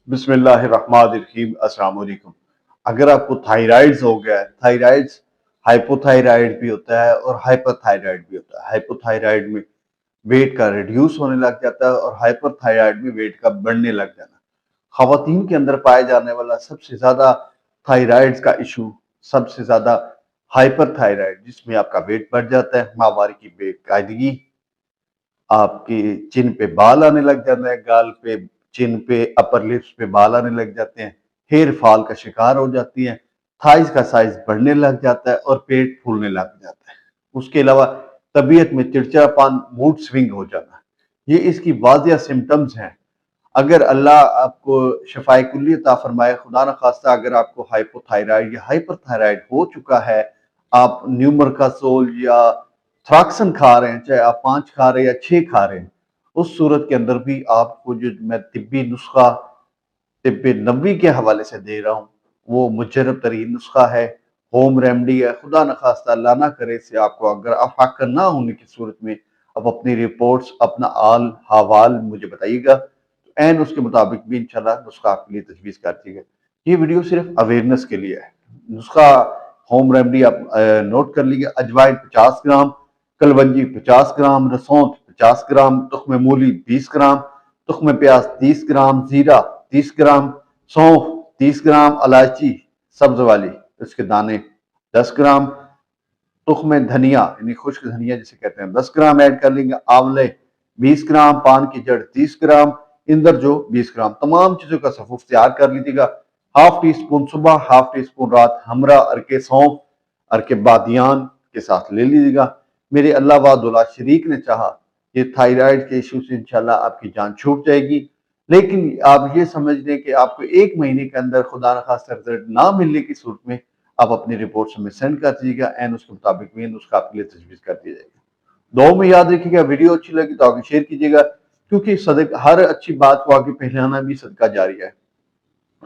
بسم اللہ الرحمن الرحیم۔ السلام علیکم۔ اگر آپ کو تھائرائڈز ہو گیا ہے، تھائرائڈز ہائپو تھائرائڈ بھی ہوتا ہے اور ہائپر تھائرائڈ بھی ہوتا ہے۔ ہائپو تھائرائڈ میں ویٹ کا ریڈیوس ہونے لگ جاتا ہے اور ہائپر تھائرائڈ میں ویٹ کا بڑھنے لگ جانا۔ خواتین کے اندر پائے جانے والا سب سے زیادہ تھائرائڈز کا ایشو، سب سے زیادہ ہائپر تھائرائڈ، جس میں آپ کا ویٹ بڑھ جاتا ہے، ماہواری کی بے قاعدگی، آپ کی چن پہ بال آنے لگ جاتا ہے، گال پہ، چن پہ، اپر لپس پہ بال آنے لگ جاتے ہیں، ہیئر فال کا شکار ہو جاتی ہیں، تھائز کا سائز بڑھنے لگ جاتا ہے اور پیٹ پھولنے لگ جاتا ہے۔ اس کے علاوہ طبیعت میں چڑچڑاپن، موڈ سوئنگ ہو جانا، یہ اس کی واضح سمٹمز ہیں۔ اگر اللہ آپ کو شفائے کلی عطا فرمائے، خدا نخواستہ اگر آپ کو ہائپو تھائرائڈ یا ہائپر تھائرائڈ ہو چکا ہے، آپ نیومرکاسول یا تھراکسن کھا رہے ہیں، چاہے آپ 5 کھا رہے ہیں یا 6 کھا رہے ہیں، اس صورت کے اندر بھی آپ کو جو میں طبی نسخہ، طب نبوی کے حوالے سے دے رہا ہوں، وہ مجرب ترین نسخہ ہے، ہوم ریمڈی ہے۔ خدا نخواستہ اللہ نہ کرے سے آپ کو اگر افاقہ نہ ہونے کی صورت میں آپ اپنی رپورٹس، اپنا آل حوال مجھے بتائیے گا، این اس کے مطابق بھی انشاءاللہ نسخہ آپ کے لیے تجویز کرتی ہے۔ یہ ویڈیو صرف اویئرنس کے لیے ہے۔ نسخہ ہوم ریمڈی آپ نوٹ کر لیجیے: اجوائن 50 گرام، کلونجی 50 گرام، رسونت 50 گرام، تخم مولی 20 گرام، تخم پیاز 30 گرام، زیرہ 30 گرام، سونف 30 گرام، الائچی سبز والی اس کے دانے 10 گرام، تخم دھنیا یعنی خشک دھنیا جسے کہتے ہیں 10 گرام ایڈ کر لیں گے، آملے 20 گرام، پان کی جڑ 30 گرام، اندرجو 20 گرام۔ تمام چیزوں کا صفوف تیار کر لیجیے گا۔ ہاف ٹی سپون صبح، ہاف ٹی سپون رات، ہمرا ارکے سونف، ارکے بادیان کے ساتھ لے لیجیے گا۔ میرے اللہ وحدہ لا شریک نے چاہا یہ تھائرائیڈ کے ایشو سے انشاءاللہ آپ کی جان چھوٹ جائے گی، لیکن آپ یہ سمجھ لیں کہ آپ کو 1 مہینے کے اندر خدا نخواستہ رزلٹ نہ ملنے کی صورت میں آپ اپنی رپورٹس ہمیں سینڈ کر دیجیے گا، این اس کے مطابق بھی نسخہ آپ کے لیے تجویز کر دیا جائے گا۔ دعاؤں میں یاد رکھیے گا، ویڈیو اچھی لگی تو آگے شیئر کیجیے گا، کیونکہ ہر اچھی بات کو آگے پھیلانا بھی صدقہ جاریہ ہے۔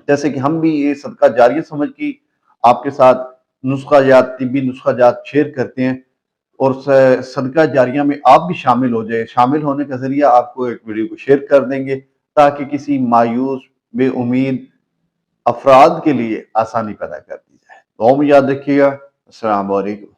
جیسے کہ ہم بھی یہ صدقہ جاریہ سمجھ کی آپ کے ساتھ نسخہ جات، طبی نسخہ جات شیئر کرتے ہیں، اور صدقہ جاریہ میں آپ بھی شامل ہو جائے۔ شامل ہونے کا ذریعہ آپ کو ایک ویڈیو کو شیئر کر دیں گے تاکہ کسی مایوس، بے امید افراد کے لیے آسانی پیدا کر دی جائے۔ دعاؤں میں یاد رکھیے گا۔ السلام علیکم۔